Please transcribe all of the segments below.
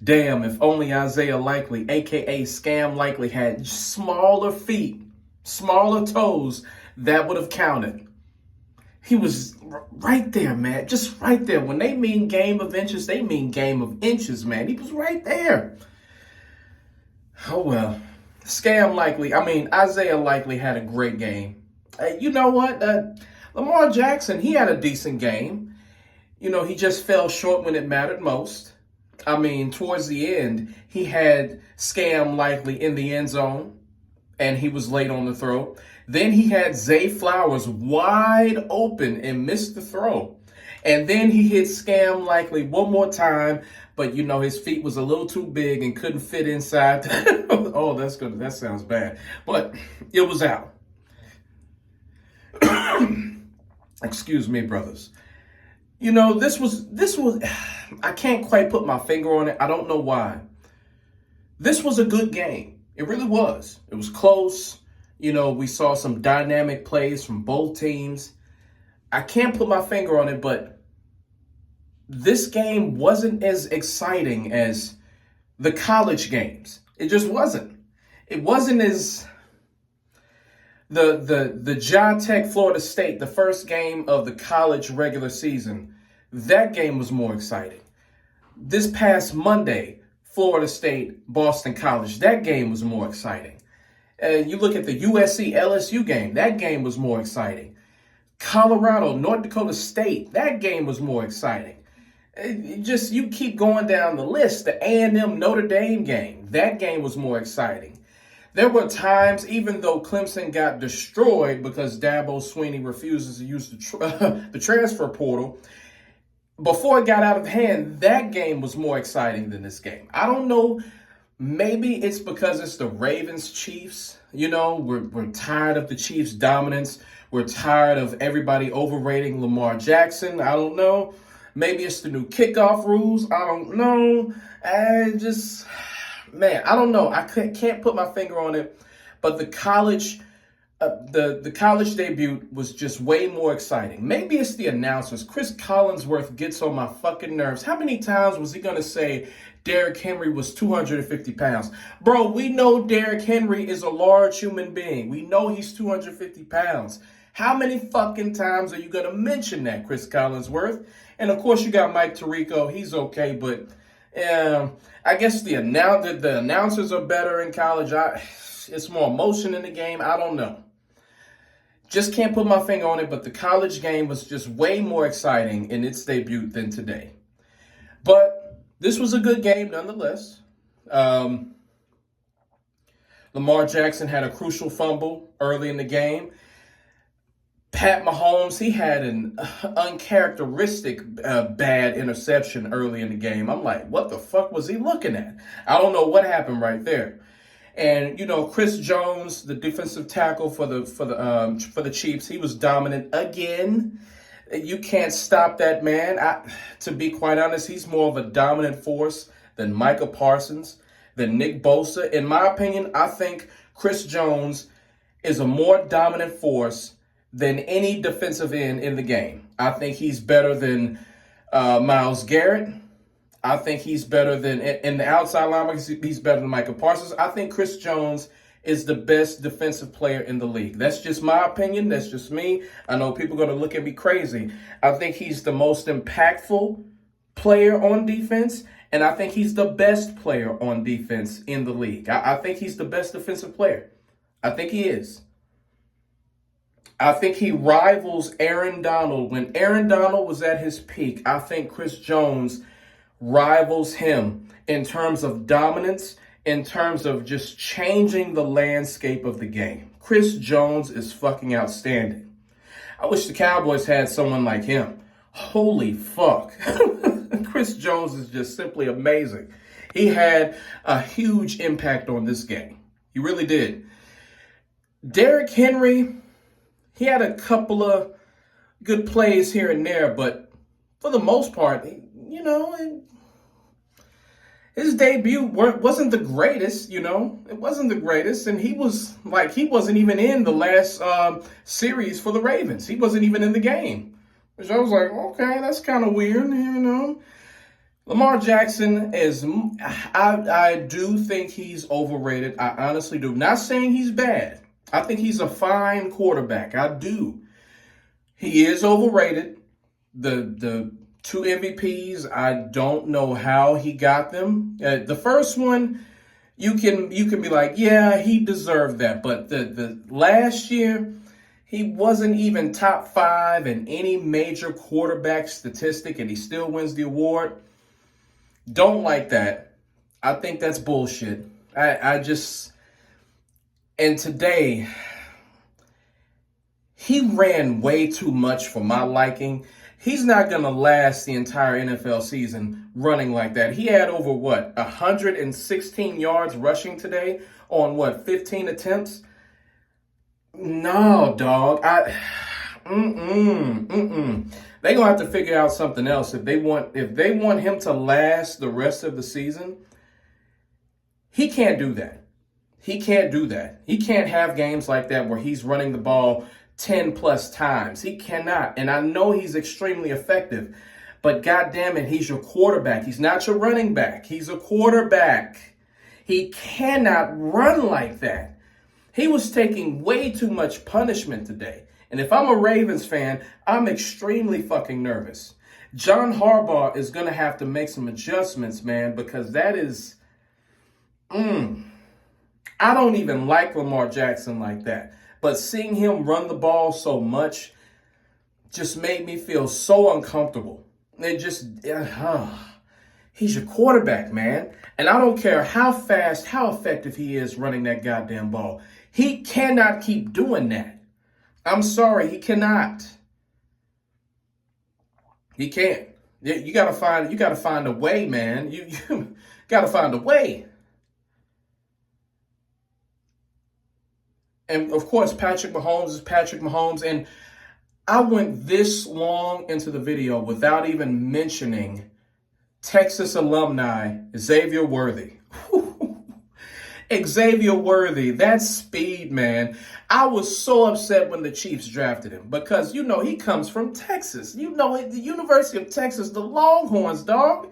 Damn, if only Isaiah Likely, aka Scam Likely, had smaller feet, smaller toes, that would have counted. He was right there, man. Just right there. When they mean game of inches, they mean game of inches, man. He was right there. Oh, well. Isaiah Likely had a great game. You know what? Lamar Jackson, he had a decent game. You know, he just fell short when it mattered most. Towards the end, he had Scam Likely in the end zone, and he was late on the throw. Then he had Zay Flowers wide open and missed the throw. And then he hit Scam Likely one more time, but, you know, his feet was a little too big and couldn't fit inside. Oh, that's good. That sounds bad. But it was out. Excuse me, brothers. You know, this was, I can't quite put my finger on it. I don't know why. This was a good game. It really was. It was close. You know, we saw some dynamic plays from both teams. I can't put my finger on it, but this game wasn't as exciting as the college games. It just wasn't. It wasn't as the Ja Tech Florida State, the first game of the college regular season. That game was more exciting. This past Monday, Florida State, Boston College, that game was more exciting. You look at the USC LSU game, that game was more exciting. Colorado, North Dakota State, that game was more exciting. You keep going down the list. The A&M Notre Dame game, that game was more exciting. There were times, even though Clemson got destroyed because Dabo Swinney refuses to use the transfer portal, before it got out of hand, that game was more exciting than this game. I don't know. Maybe it's because it's the Ravens-Chiefs. You know, we're tired of the Chiefs' dominance. We're tired of everybody overrating Lamar Jackson. I don't know. Maybe it's the new kickoff rules. I don't know. I don't know. I can't put my finger on it. But the college debut was just way more exciting. Maybe it's the announcers. Chris Collinsworth gets on my fucking nerves. How many times was he going to say Derrick Henry was 250 pounds? Bro, we know Derrick Henry is a large human being. We know he's 250 pounds. How many fucking times are you going to mention that, Chris Collinsworth? And, of course, you got Mike Tirico. He's okay, but I guess the announcers are better in college. It's more emotion in the game. I don't know. Just can't put my finger on it, but the college game was just way more exciting in its debut than today. But this was a good game nonetheless. Lamar Jackson had a crucial fumble early in the game. Pat Mahomes, he had an uncharacteristic bad interception early in the game. I'm like, what the fuck was he looking at? I don't know what happened right there. And, you know, Chris Jones, the defensive tackle for the Chiefs, he was dominant again. You can't stop that man. To be quite honest, he's more of a dominant force than Micah Parsons, than Nick Bosa. In my opinion, I think Chris Jones is a more dominant force than any defensive end in the game. I think he's better than Myles Garrett. I think he's better than, in the outside linebacker, he's better than Micah Parsons. I think Chris Jones is the best defensive player in the league. That's just my opinion. That's just me. I know people are going to look at me crazy. I think he's the most impactful player on defense, and I think he's the best player on defense in the league. I think he's the best defensive player. I think he is. I think he rivals Aaron Donald. When Aaron Donald was at his peak, I think Chris Jones rivals him in terms of dominance, in terms of just changing the landscape of the game. Chris Jones is fucking outstanding. I wish the Cowboys had someone like him. Holy fuck. Chris Jones is just simply amazing. He had a huge impact on this game. He really did. Derrick Henry, he had a couple of good plays here and there, but for the most part, you know, his debut wasn't the greatest, you know. It wasn't the greatest, and he wasn't even in the last series for the Ravens. He wasn't even in the game, which I was like, okay, that's kind of weird, you know. Lamar Jackson is, I do think he's overrated. I honestly do. Not saying he's bad. I think he's a fine quarterback. I do. He is overrated. The two MVPs, I don't know how he got them. The first one, you can be like, yeah, he deserved that. But the last year, he wasn't even top 5 in any major quarterback statistic, and he still wins the award. Don't like that. I think that's bullshit. I just, and today, he ran way too much for my liking. He's not going to last the entire NFL season running like that. He had over, 116 yards rushing today on, 15 attempts? No, dog. They're gonna have to figure out something else if they want him to last the rest of the season. He can't do that. He can't do that. He can't have games like that where he's running the ball 10 plus times. He cannot. And I know he's extremely effective, but God damn it, he's your quarterback. He's not your running back. He's a quarterback. He cannot run like that. He was taking way too much punishment today. And if I'm a Ravens fan, I'm extremely fucking nervous. John Harbaugh is going to have to make some adjustments, man, because that is, I don't even like Lamar Jackson like that. But seeing him run the ball so much just made me feel so uncomfortable. It just, he's your quarterback, man. And I don't care how fast, how effective he is running that goddamn ball. He cannot keep doing that. I'm sorry, he cannot. He can't. You gotta find a way, man. You gotta find a way. And of course, Patrick Mahomes is Patrick Mahomes. And I went this long into the video without even mentioning Texas alumni Xavier Worthy. Xavier Worthy, that speed, man. I was so upset when the Chiefs drafted him because, he comes from Texas. The University of Texas, the Longhorns, dog.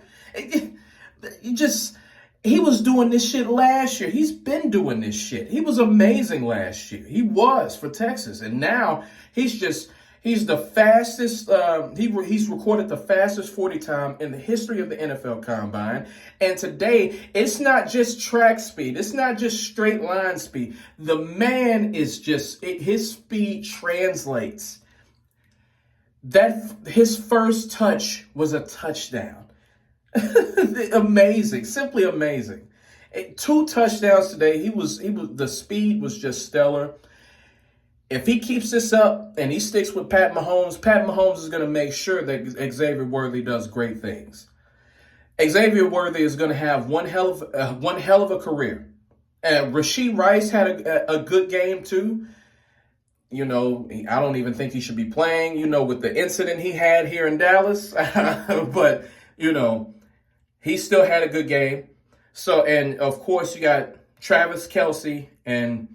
He was doing this shit last year. He's been doing this shit. He was amazing last year. He was for Texas. And now he's the fastest, he's recorded the fastest 40 time in the history of the NFL Combine. And today, it's not just track speed. It's not just straight line speed. The man is his speed translates. His first touch was a touchdown. Amazing, simply amazing. 2 touchdowns today. The speed was just stellar. If he keeps this up and he sticks with Pat Mahomes is going to make sure that Xavier Worthy does great things. Xavier Worthy is going to have one hell of a career. Rashee Rice had a good game too. I don't even think he should be playing. With the incident he had here in Dallas, but he still had a good game. So, and of course you got Travis Kelce and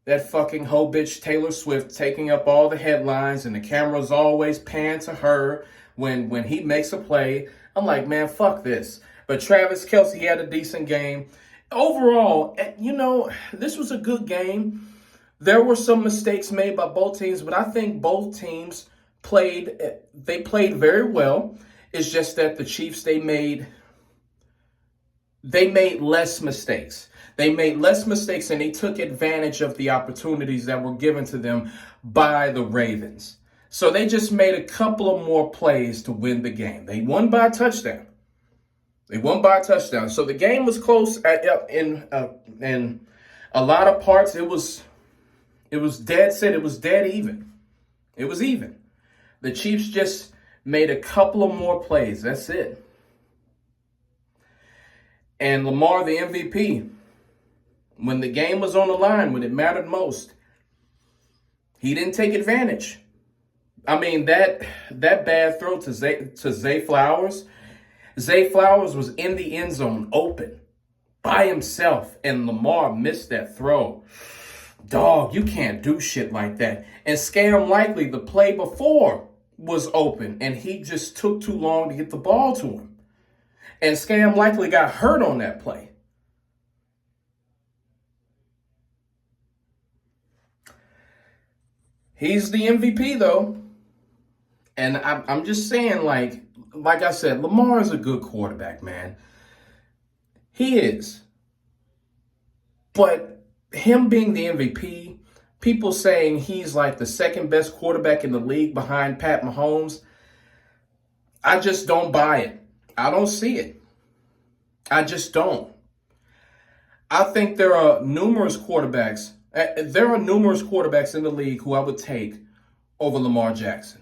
that fucking hoe bitch Taylor Swift taking up all the headlines, and the cameras always pan to her when he makes a play. I'm like, man, fuck this. But Travis Kelce had a decent game. Overall, this was a good game. There were some mistakes made by both teams, but I think both teams played very well. It's just that the Chiefs, they made less mistakes. They made less mistakes and they took advantage of the opportunities that were given to them by the Ravens. So they just made a couple of more plays to win the game. They won by a touchdown. So the game was close in a lot of parts. It was dead set. It was dead even. It was even. The Chiefs just made a couple of more plays. That's it. And Lamar, the MVP, when the game was on the line, when it mattered most, he didn't take advantage. I mean, that bad throw to Zay Flowers. Zay Flowers was in the end zone open by himself, and Lamar missed that throw. Dog, you can't do shit like that. And Scam Likely, the play before, was open, and he just took too long to get the ball to him. And Scam likely got hurt on that play. He's the MVP, though. And I'm just saying, like I said, Lamar is a good quarterback, man. He is. But him being the MVP, people saying he's like the second best quarterback in the league behind Pat Mahomes, I just don't buy it. I don't see it. I just don't. I think there are numerous quarterbacks. There are numerous quarterbacks in the league who I would take over Lamar Jackson.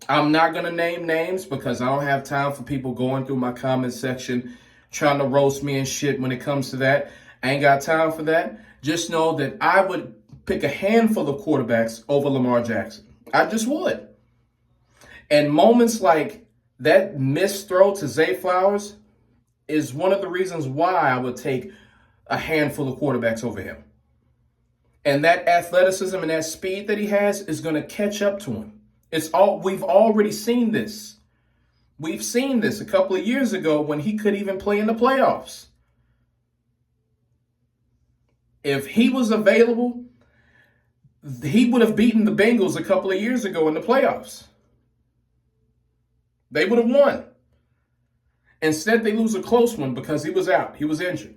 I'm not going to name names because I don't have time for people going through my comment section trying to roast me and shit when it comes to that. I ain't got time for that. Just know that I would pick a handful of quarterbacks over Lamar Jackson. I just would. And moments like that missed throw to Zay Flowers is one of the reasons why I would take a handful of quarterbacks over him. And that athleticism and that speed that he has is going to catch up to him. We've already seen this. We've seen this a couple of years ago when he could even play in the playoffs. If he was available, he would have beaten the Bengals a couple of years ago in the playoffs. They would have won. Instead, they lose a close one because he was out. He was injured.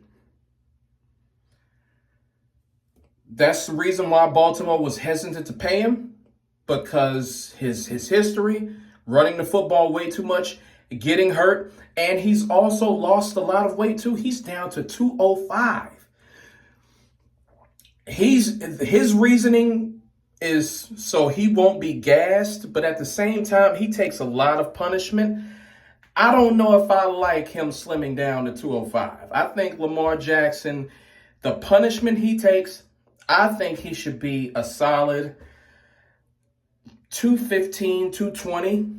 That's the reason why Baltimore was hesitant to pay him, because his history, running the football way too much, getting hurt, and he's also lost a lot of weight too. He's down to 205. His reasoning is so he won't be gassed, but at the same time, he takes a lot of punishment. I don't know if I like him slimming down to 205. I think Lamar Jackson, the punishment he takes, I think he should be a solid 215, 220.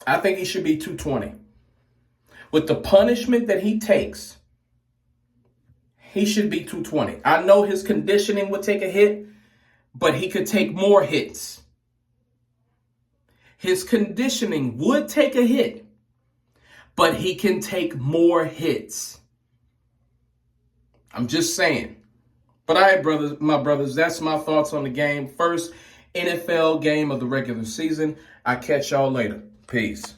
I think he should be 220. With the punishment that he takes, he should be 220. I know his conditioning would take a hit, but he could take more hits. His conditioning would take a hit, but he can take more hits. I'm just saying. But all right, brothers, my brothers, that's my thoughts on the game. First NFL game of the regular season. I'll catch y'all later. Peace.